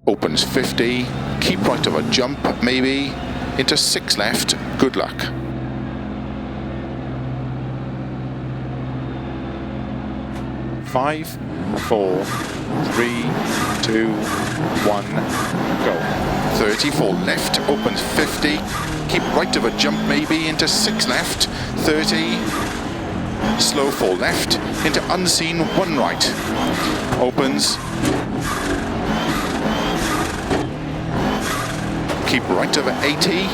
opens 50, keep right of a jump maybe, into 6 left, good luck. Five, 4, 3, 2, 1, go. 30, 4 left, opens 50, keep right of a jump maybe, into 6 left, 30, slow 4 left, into unseen 1 right, opens, keep right over 80,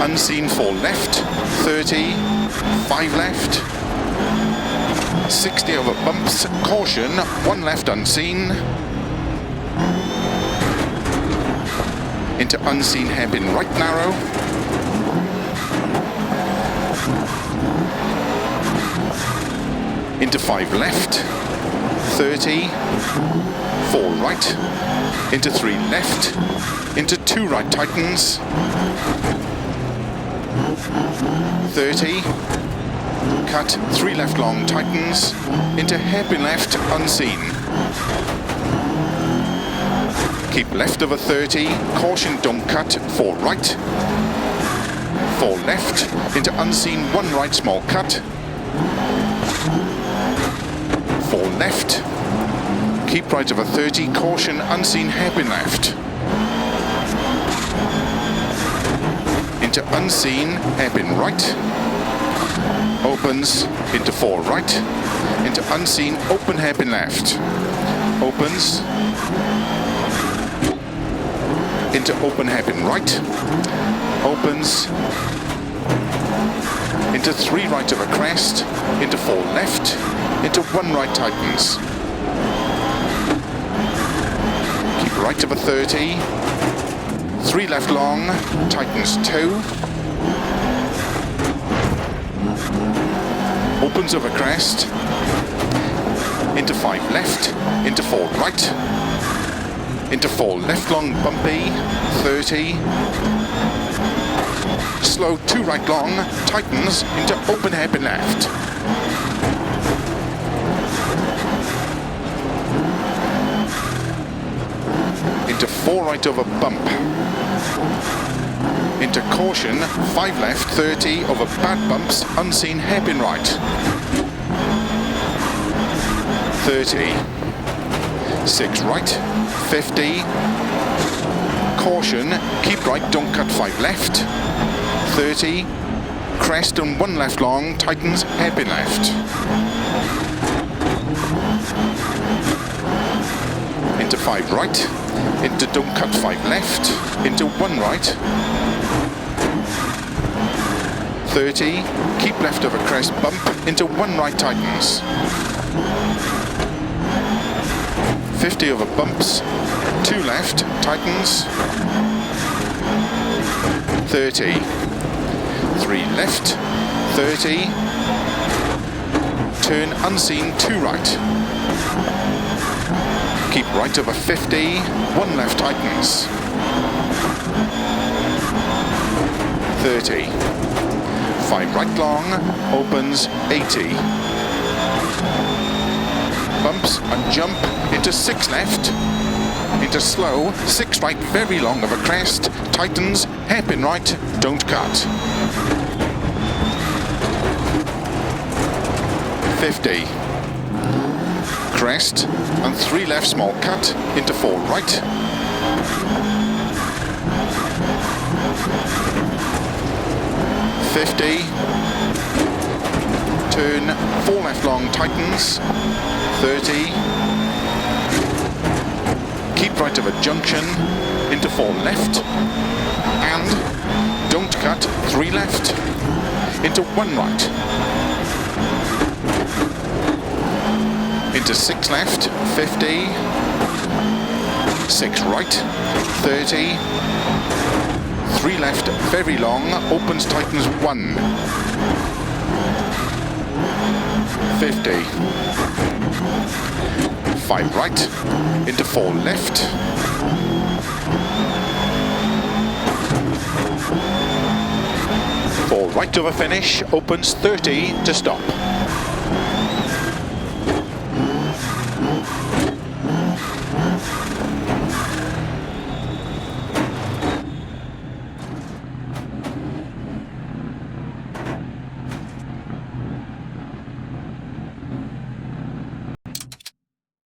unseen 4 left, 30, 5 left, 60 over bumps, caution, 1 left unseen, into unseen hairpin right narrow, into 5 left, 30, 4 right, into 3 left, into 2 right tightens, 30, cut 3 left long tightens, into hairpin left unseen, keep left over 30, caution don't cut, 4 right, 4 left, into unseen 1 right small cut, 4 left, keep right over 30, caution unseen hairpin left, into unseen hairpin right, opens into 4 right, into unseen open hairpin left, opens, into open hairpin right, opens, into 3 right of a crest, into 4 left, into 1 right tightens, keep right of a 30, 3 left long, tightens 2, opens over crest, into 5 left, into 4 right, into 4 left long bumpy, 30, slow 2 right long, tightens into open hairpin left, into 4 right over bump, into caution, 5 left, 30 over bad bumps, unseen hairpin right, 30, 6 right, 50, caution, keep right, don't cut 5 left, 30, crest and 1 left long, tightens hairpin left, into 5 right, into don't cut 5 left, into 1 right, 30, keep left over crest bump, into 1 right tightens, 50 over bumps, 2 left, tightens, 30, 3 left, 30, turn unseen 2 right, keep right over 50, 1 left tightens, 30, 5 right long, opens 80, bumps and jump into 6 left, into slow, 6 right very long of a crest, tightens, hairpin right, don't cut, 50, crest and 3 left small cut, into 4 right, 50, turn 4 left long tightens, 30, keep right of a junction, into 4 left, and don't cut, 3 left, into 1 right, into 6 left, 50, 6 right, 30, 3 left, very long, opens, tightens 1, 50, 5 right, into 4 left, 4 right over finish, opens 30 to stop.